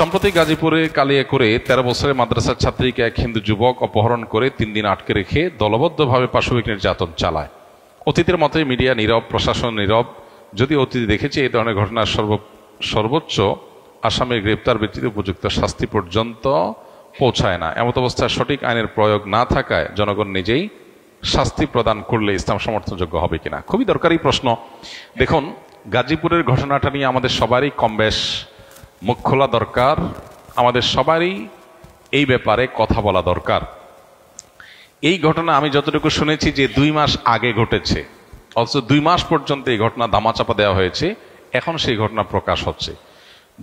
সম্প্রতি গাজীপুরে কালিয়াকৈরে 13 বছরের মাদ্রাসার ছাত্রীকে এক হিন্দু যুবক অপহরণ করে 3 দিন আটকে রেখে দলবদ্ধভাবে পাশবিক নির্যাতন চালায়। অতীতের মতোই মিডিয়া নীরব, প্রশাসন নীরব। যদি অতীতে দেখেছি এই ধরনের ঘটনার সর্বোচ্চ আসামির গ্রেপ্তার ব্যতীত উপযুক্ত শাস্তি পর্যন্ত পৌঁছায় না। এমত অবস্থায় সঠিক আইনের প্রয়োগ না থাকায় জনগণ নিজেই শাস্তি প্রদান করলে ইসলাম সমর্থনযোগ্য হবে কিনা, খুবই দরকারি প্রশ্ন। দেখুন, গাজীপুরের ঘটনাটা নিয়ে আমাদের সবারই কমবেশ মুখ খোলা দরকার, আমাদের সবারই এই ব্যাপারে কথা বলা দরকার। এই ঘটনা আমি যতটুকু শুনেছি যে 2 মাস আগে ঘটেছে, অথচ 2 মাস পর্যন্ত এই ঘটনা ধামাচাপা দেওয়া হয়েছে। এখন সেই ঘটনা প্রকাশ হচ্ছে,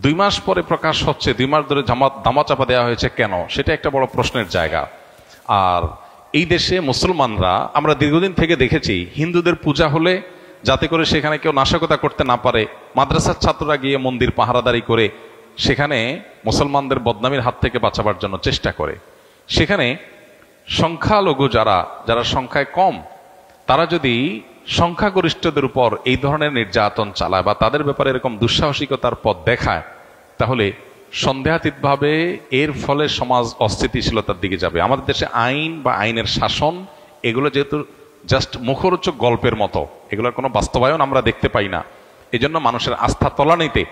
2 মাস পরে প্রকাশ হচ্ছে। 2 মাস ধরে ধামাচাপা দেওয়া হয়েছে কেন, সেটা একটা বড় প্রশ্নের জায়গা। আর এই দেশে মুসলমানরা, আমরা দীর্ঘদিন থেকে দেখেছি, হিন্দুদের পূজা হলে যাতে করে সেখানে কেউ নাশকতা করতে না পারে, মাদ্রাসার ছাত্ররা গিয়ে মন্দির পাহারাদারি করে সেখানে মুসলমানদের বদনামির হাত থেকে বাঁচাবার জন্য চেষ্টা করে। সেখানে সংখ্যালঘু যারা সংখ্যায় কম, তারা যদি সংখ্যাগরিষ্ঠদের উপর এই ধরনের নির্যাতন চালায় বা তাদের ব্যাপারে এরকম দুঃসাহসিকতার পথ দেখায়, তাহলে সন্দেহাতীতভাবে এর ফলে সমাজ অস্থিতিশীলতার দিকে যাবে। আমাদের দেশে আইন বা আইনের শাসন এগুলো যেহেতু জাস্ট মুখরোচক গল্পের মতো, এগুলোর কোনো বাস্তবায়ন আমরা দেখতে পাই না। এজন্য মানুষের আস্থা তলানিতে।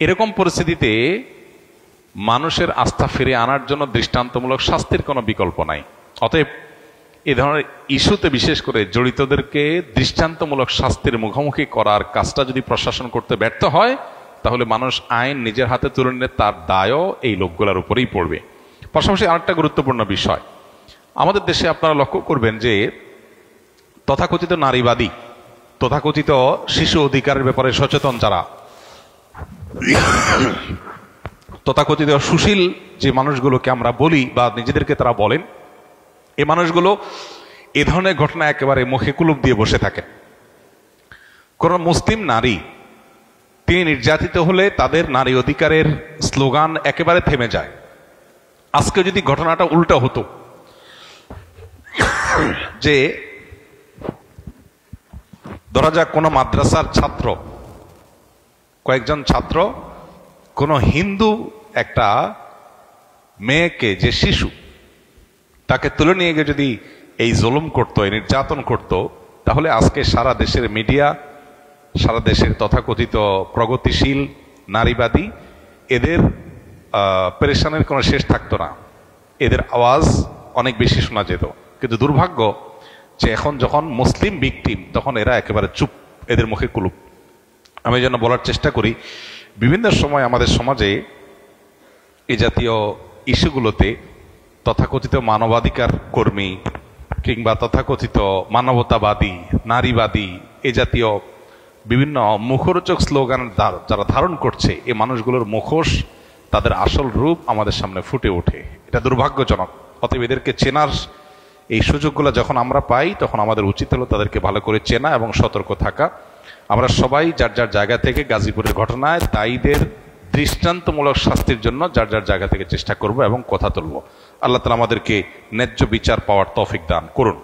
এরকম পরিস্থিতিতে মানুষের আস্থা ফিরে আনার জন্য দৃষ্টান্তমূলক শাস্তির কোনো বিকল্প নাই। অতএব এ ধরনের ইস্যুতে বিশেষ করে জড়িতদেরকে দৃষ্টান্তমূলক শাস্তির মুখোমুখি করার কাজটা যদি প্রশাসন করতে ব্যর্থ হয়, তাহলে মানুষ আইন নিজের হাতে তুলে নিলে তার দায়ও এই লোকগুলোর উপরেই পড়বে। পাশাপাশি আরেকটা গুরুত্বপূর্ণ বিষয়, আমাদের দেশে আপনারা লক্ষ্য করবেন যে তথাকথিত নারীবাদী, তথাকথিত শিশু অধিকারের ব্যাপারে সচেতন যারা, তথাকথিত সুশীল যে মানুষগুলোকে আমরা বলি বা নিজেদেরকে তারা বলেন, এই মানুষগুলো এ ধরনের ঘটনা একেবারে মুখে কুলুপ দিয়ে বসে থাকেন। কোন মুসলিম নারী তিনি নির্যাতিত হলে তাদের নারী অধিকারের স্লোগান একেবারে থেমে যায়। আজকে যদি ঘটনাটা উল্টো হতো, যে ধরা যাক কোনো মাদ্রাসার ছাত্র, কয়েকজন ছাত্র কোনো হিন্দু একটা মেয়েকে, যে শিশু, তাকে তুলে নিয়ে গিয়ে যদি এই জুলুম করতো, এই নির্যাতন করতো, তাহলে আজকে সারা দেশের মিডিয়া, সারা দেশের তথাকথিত প্রগতিশীল নারীবাদী, এদের পেরেশানের কোনো শেষ থাকতো না, এদের আওয়াজ অনেক বেশি শোনা যেত। কিন্তু দুর্ভাগ্য যে এখন যখন মুসলিম ভিকটিম, তখন এরা একেবারে চুপ, এদের মুখে কুলুপ। আমি যেন বলার চেষ্টা করি, বিভিন্ন সময় আমাদের সমাজে এই জাতীয় ইস্যুগুলোতে তথাকথিত মানবাধিকার কর্মী কিংবা তথাকথিত মানবতাবাদী, নারীবাদী, এ জাতীয় বিভিন্ন মুখরোচক স্লোগান যারা ধারণ করছে, এই মানুষগুলোর মুখোশ, তাদের আসল রূপ আমাদের সামনে ফুটে ওঠে। এটা দুর্ভাগ্যজনক। অতএব এদেরকে চেনার এই সুযোগগুলো যখন আমরা পাই, তখন আমাদের উচিত হলো তাদেরকে ভালো করে চেনা এবং সতর্ক থাকা। আমরা সবাই যার যার জায়গা থেকে গাজীপুরের ঘটনায় দায়ীদের দৃষ্টান্তমূলক শাস্তির জন্য যার যার জায়গা থেকে চেষ্টা করব এবং কথা তুলব। আল্লাহ তাআলা আমাদেরকে ন্যায্য বিচার পাওয়ার তৌফিক দান করুন।